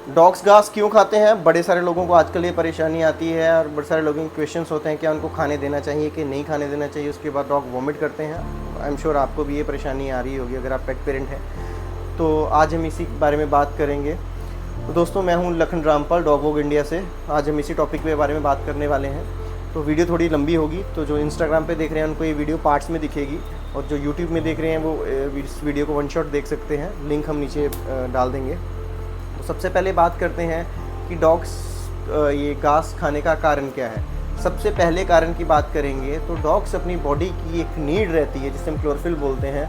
Dogs घास क्यों खाते हैं? बड़े सारे लोगों को आजकल ये परेशानी आती है और बड़े सारे लोगों के क्वेश्चंस होते हैं, क्या उनको खाने देना चाहिए कि नहीं खाने देना चाहिए, उसके बाद डॉग वॉमिट करते हैं। आई एम श्योर आपको भी ये परेशानी आ रही होगी अगर आप पेट पेरेंट हैं। तो आज हम इसी बारे में बात करेंगे। तो दोस्तों, मैं हूं लखन रामपाल, डॉग वॉग इंडिया से। आज हम इसी टॉपिक के बारे में बात करने वाले हैं। तो वीडियो थोड़ी लंबी होगी, तो जो इंस्टाग्राम पे देख रहे हैं उनको ये वीडियो पार्ट्स में दिखेगी, और जो यूट्यूब में देख रहे हैं वो इस वीडियो को वन शॉट देख सकते हैं। लिंक हम नीचे डाल देंगे। तो सबसे पहले बात करते हैं कि डॉग्स ये घास खाने का कारण क्या है। सबसे पहले कारण की बात करेंगे तो डॉग्स अपनी बॉडी की एक नीड रहती है जिसे हम क्लोरोफिल बोलते हैं,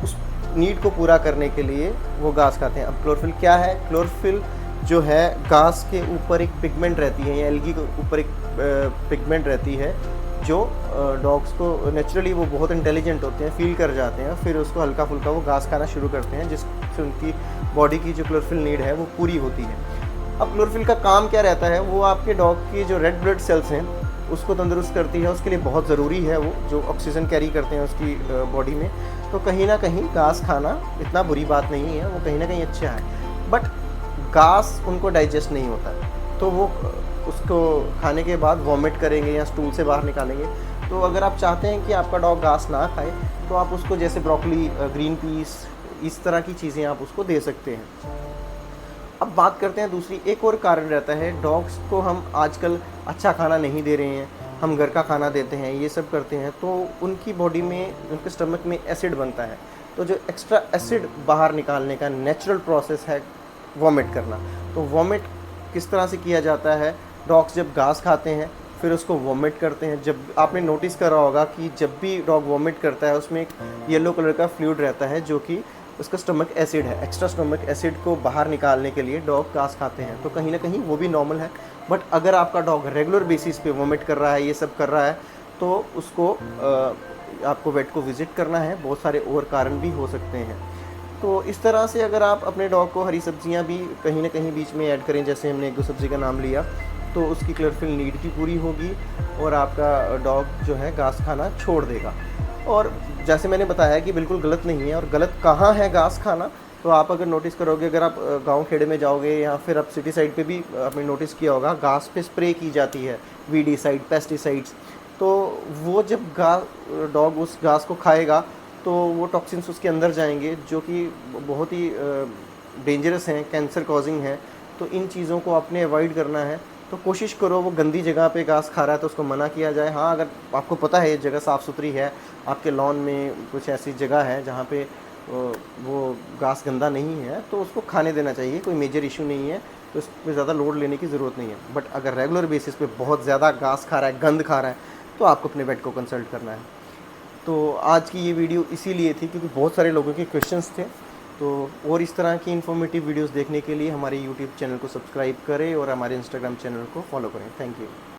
उस नीड को पूरा करने के लिए वो घास खाते हैं। अब क्लोरोफिल क्या है? क्लोरोफिल जो है घास के ऊपर एक पिगमेंट रहती है, या एल्गी के ऊपर एक पिगमेंट रहती है, जो डॉग्स को नेचुरली वो बहुत इंटेलिजेंट होते हैं, फील कर जाते हैं, फिर उसको हल्का फुल्का वो घास खाना शुरू करते हैं, जिससे उनकी बॉडी की जो क्लोरोफिल नीड है वो पूरी होती है। अब क्लोरोफिल का काम क्या रहता है? वो आपके डॉग की जो रेड ब्लड सेल्स हैं उसको तंदुरुस्त करती है, उसके लिए बहुत ज़रूरी है, वो जो ऑक्सीजन कैरी करते हैं उसकी बॉडी में। तो कहीं ना कहीं घास खाना इतना बुरी बात नहीं है, वो कहीं ना कहीं अच्छा है। बट घास उनको डाइजेस्ट नहीं होता, तो वो उसको खाने के बाद वॉमिट करेंगे या स्टूल से बाहर निकालेंगे। तो अगर आप चाहते हैं कि आपका डॉग घास ना खाए, तो आप उसको जैसे ब्रोकली, ग्रीन पीस, इस तरह की चीज़ें आप उसको दे सकते हैं। अब बात करते हैं दूसरी, एक और कारण रहता है। डॉग्स को हम आजकल अच्छा खाना नहीं दे रहे हैं, हम घर का खाना देते हैं, ये सब करते हैं, तो उनकी बॉडी में, उनके स्टमक में एसिड बनता है। तो जो एक्स्ट्रा एसिड बाहर निकालने का नेचुरल प्रोसेस है वॉमिट करना। तो वॉमिट किस तरह से किया जाता है? डॉग्स जब घास खाते हैं फिर उसको वॉमिट करते हैं। जब आपने नोटिस करा होगा कि जब भी डॉग वॉमिट करता है उसमें एक येलो कलर का फ्लूइड रहता है, जो कि उसका स्टमक एसिड है। एक्स्ट्रा स्टमक एसिड को बाहर निकालने के लिए डॉग घास खाते हैं, तो कहीं ना कहीं वो भी नॉर्मल है। बट अगर आपका डॉग रेगुलर बेसिस पे वॉमिट कर रहा है, ये सब कर रहा है, तो उसको आपको वेट को विज़िट करना है। बहुत सारे और कारण भी हो सकते हैं। तो इस तरह से अगर आप अपने डॉग को हरी सब्जियां भी कहीं ना कहीं बीच में ऐड करें, जैसे हमने एक दो सब्ज़ी का नाम लिया, तो उसकी क्लोरोफिल नीड भी पूरी होगी और आपका डॉग जो है घास खाना छोड़ देगा। और जैसे मैंने बताया कि बिल्कुल गलत नहीं है। और गलत कहाँ है घास खाना? तो आप अगर नोटिस करोगे, अगर आप गांव खेड़े में जाओगे या फिर आप सिटी साइड पे भी आपने नोटिस किया होगा, घास पे स्प्रे की जाती है वीडीसाइड, पेस्टिसाइड्स। तो वो जब डॉग उस घास को खाएगा तो वो टॉक्सिन्स उसके अंदर जाएंगे, जो कि बहुत ही डेंजरस हैं, कैंसर कॉजिंग है। तो इन चीज़ों को आपने अवॉइड करना है। तो कोशिश करो, वो गंदी जगह पे घास खा रहा है तो उसको मना किया जाए। हाँ, अगर आपको पता है ये जगह साफ़ सुथरी है, आपके लॉन में कुछ ऐसी जगह है जहाँ पे वो घास गंदा नहीं है, तो उसको खाने देना चाहिए, कोई मेजर इशू नहीं है। तो इस पर ज़्यादा लोड लेने की ज़रूरत नहीं है। बट अगर रेगुलर बेसिस पे बहुत ज़्यादा घास खा रहा है, गंद खा रहा है, तो आपको अपने वेट को कंसल्ट करना है। तो आज की ये वीडियो इसीलिए थी क्योंकि बहुत सारे लोगों के क्वेश्चंस थे। तो और इस तरह की इन्फॉर्मेटिव वीडियोस देखने के लिए हमारे यूट्यूब चैनल को सब्सक्राइब करें और हमारे इंस्टाग्राम चैनल को फॉलो करें। Thank you.